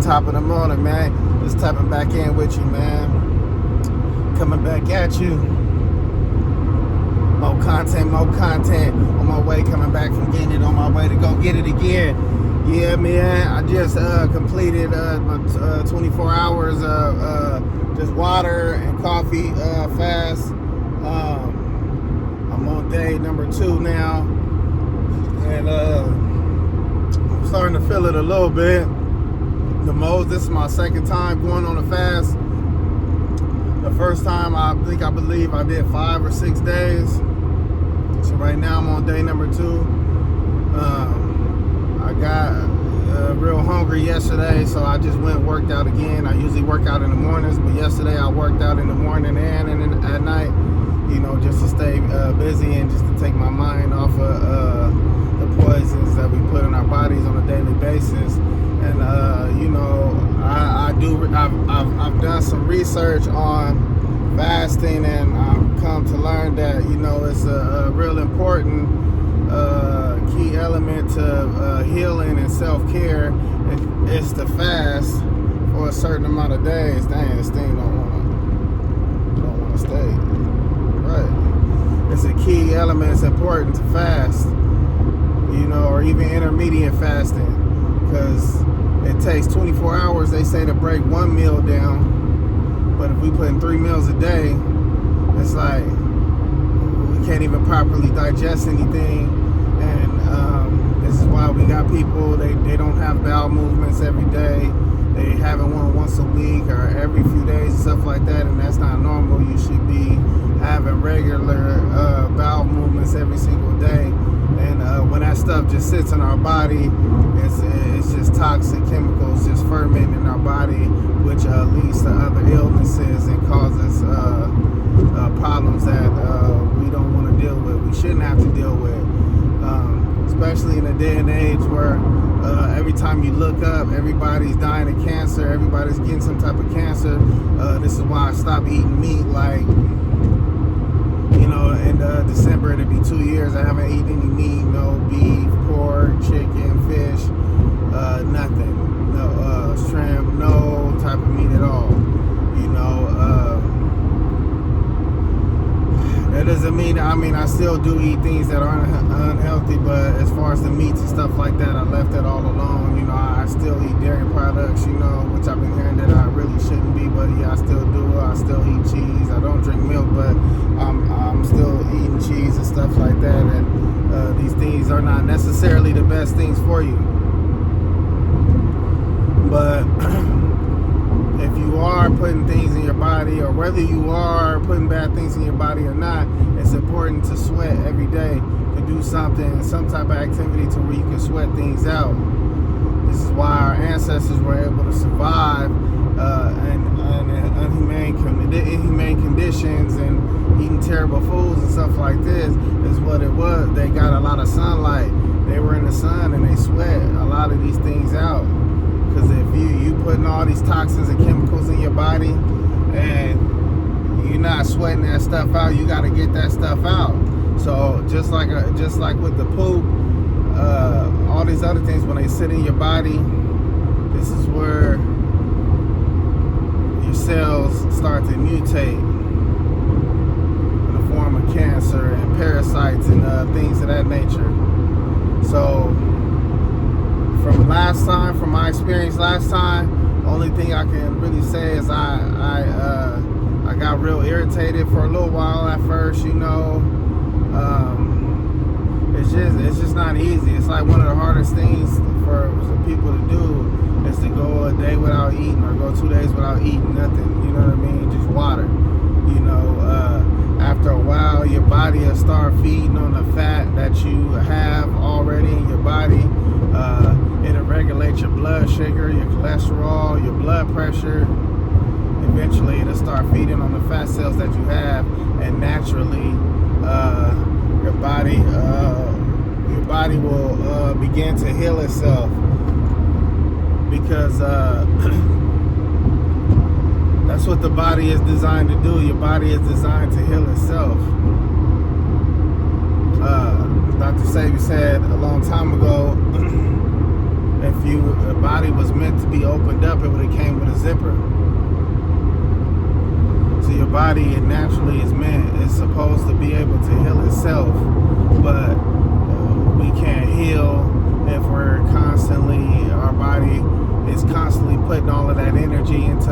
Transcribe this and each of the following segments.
top of the morning, man. Just tapping back in with you, man. Coming back at you. More content. On my way, coming back from getting it, on my way to go get it again. Yeah, man. I just completed my 24 hours of just water and coffee fast. I'm on day number 2 now, and I'm starting to feel it a little bit. The most. This is my second time going on a fast. The first time I believe I did 5 or 6 days. So right now I'm on day number 2. I got real hungry yesterday, so I just went and worked out again. I usually work out in the mornings, but yesterday I worked out in the morning and at night, you know, just to stay busy and just to take my mind off of the poisons that we put in our bodies on a daily basis. And you know, I've done some research on fasting, and I've come to learn that, you know, it's a real important key element to healing and self-care. It's to fast for a certain amount of days. Dang, this thing don't want to stay. Right. It's a key element. It's important to fast, you know, or even intermediate fasting, because it takes 24 hours, they say, to break one meal down. But if we put in 3 meals a day, it's like we can't even properly digest anything. And this is why we got people, they don't have bowel movements every day. They having one once a week or every few days and stuff like that, and that's not normal. You should be having regular bowel movements every single day. And when that stuff just sits in our body, it's just toxic chemicals just fermenting in our body, which leads to other illnesses and causes problems that we don't want to deal with. We shouldn't have to deal with, especially in a day and age where every time you look up, everybody's dying of cancer, everybody's getting some type of cancer. This is why I stopped eating meat. Like, you know, in December it'll be 2 years I haven't eaten any meat, no beef, pork, chicken, fish, nothing, no shrimp, no type of meat at all. You know, that doesn't mean, I still do eat things that aren't unhealthy, but as far as the meats and stuff like that, I left that all alone. You know, I still eat dairy products, you know, which I've been hearing that I really shouldn't be, but yeah, I still do. I still eat cheese. I don't drink milk, but I'm still eating cheese and stuff like that. And these things are not necessarily the best things for you. But if you are putting things in your body, or whether you are putting bad things in your body or not, it's important to sweat every day, to do something, some type of activity to where you can sweat things out. This is why our ancestors were able to survive in inhumane conditions and eating terrible foods and stuff like this. Is what it was. They got a lot of sunlight. They were in the sun and they sweat a lot of these things out. Because if you putting all these toxins and chemicals in your body and you're not sweating that stuff out, you got to get that stuff out. So just like with the poop, all these other things, when they sit in your body, this is where your cells start to mutate in the form of cancer and parasites and things of that nature. So from my experience last time, only thing I can really say is I got real irritated for a little while at first, you know. It's just not easy. It's like one of the hardest things for people to do is to go a day without eating, or go 2 days without eating nothing. You know what I mean? Just water. You know, after a while, your body will start feeding on the fat that you have already in your body. It'll regulate your blood sugar, your cholesterol, your blood pressure. Eventually, it'll start feeding on the fat cells that you have, and naturally, your body will begin to heal itself, because that's what the body is designed to do. Your body is designed to heal itself. Dr. Sebi said a long time ago, if the body was meant to be opened up, it would have came with a zipper. So your body, it naturally is meant, it's supposed to be able to heal itself, but we can't heal if we're constantly, our body is constantly putting all of that energy into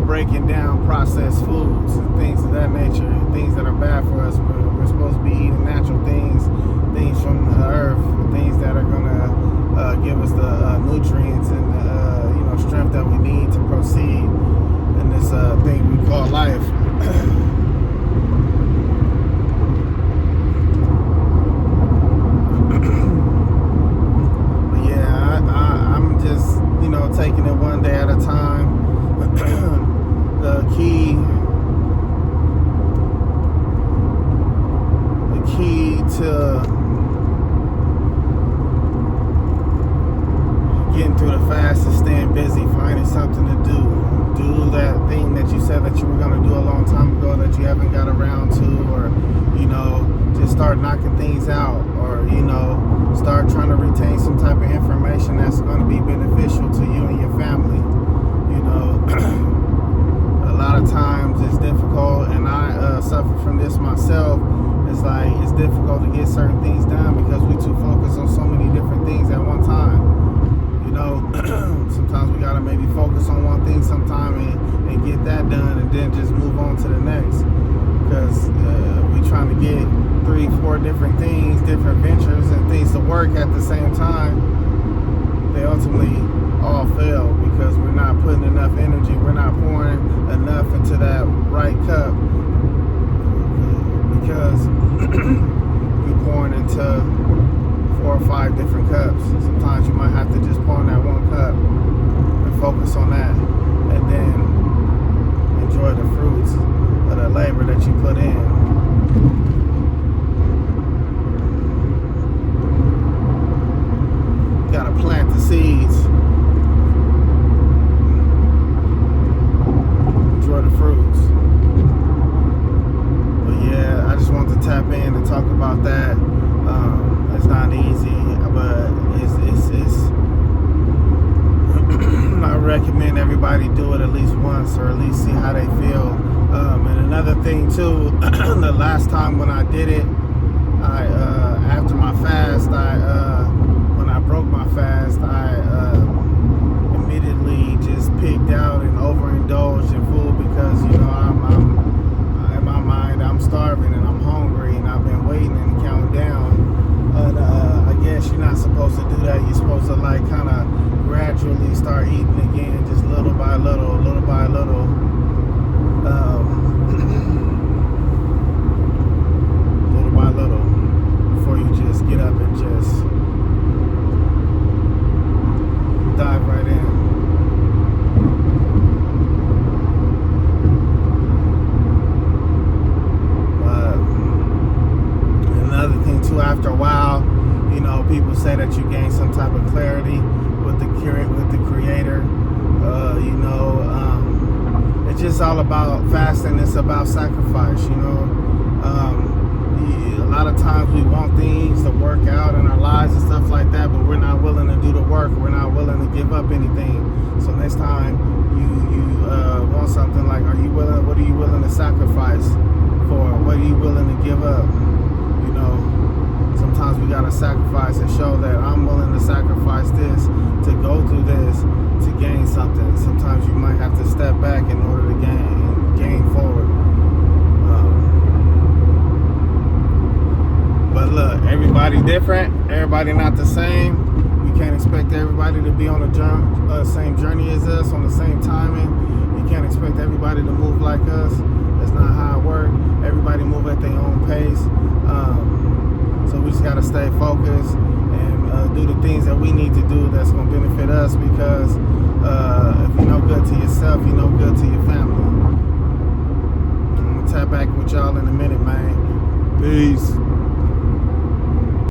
breaking down processed foods and things of that nature, things that are bad for us. We're supposed to be eating natural things, things from the earth, things that are gonna give us the nutrients and strength that we need to proceed in this thing we call life. But yeah, I'm just taking it one day at a time. The key to getting through the fast is staying busy, finding something to do. Do that thing that you said that you were going to do a long time ago that you haven't got around to, or just start knocking things out, or start trying to retain some type of information that's going to be beneficial to you and your family. A lot of times it's difficult, and I suffer from this myself. It's like it's difficult to get certain things done because we too focused on so many different things at one time. Sometimes we gotta maybe focus on one thing sometime and get that done, and then just move on to the next. Because we trying to get 3-4 different things, different ventures and things to work at the same time. They ultimately all fail because we're not putting enough energy, we're not pouring enough into that right cup, because you're pouring into 4 or 5 different cups. Sometimes you might have to just pour in that one cup and focus on that, and then enjoy the fruits of the labor that you put in. You gotta plant the seeds, enjoy the fruits. But yeah, I just want to tap in and talk about that. It's not easy, but it's I recommend everybody do it at least once, or at least see how they feel. And another thing too, the last time when I did it, I after my fast, when I broke my fast, I immediately just pigged out and overindulged in food because I'm in my mind I'm starving and I'm hungry and I've been waiting and counting down. But I guess you're not supposed to do that. You're supposed to kind of gradually start eating again, just little by little, little by little. Little by little, before you just get up and just dive right in. Another thing too, after a while, people say that you gain some type of clarity with the Creator. It's just all about fasting. It's about sacrifice. A lot of times we want things to work out in our lives and stuff like that, but we're not willing to do the work. We're not willing to give up anything. So next time you want something, like, what are you willing to sacrifice for? What are you willing to give up? Sometimes we gotta sacrifice and show that I'm willing to sacrifice this, to go through this, to gain something. Sometimes you might have to step back in order to gain forward. But look, everybody different. Everybody not the same. We can't expect everybody to be on the same journey as us, on the same timing. You can't expect everybody to move like us. That's not how it works. Everybody move at their own pace. So we just got to stay focused and do the things that we need to do that's going to benefit us, because if you're no good to yourself, you're no good to your family. I'm going to tap back with y'all in a minute, man. Peace.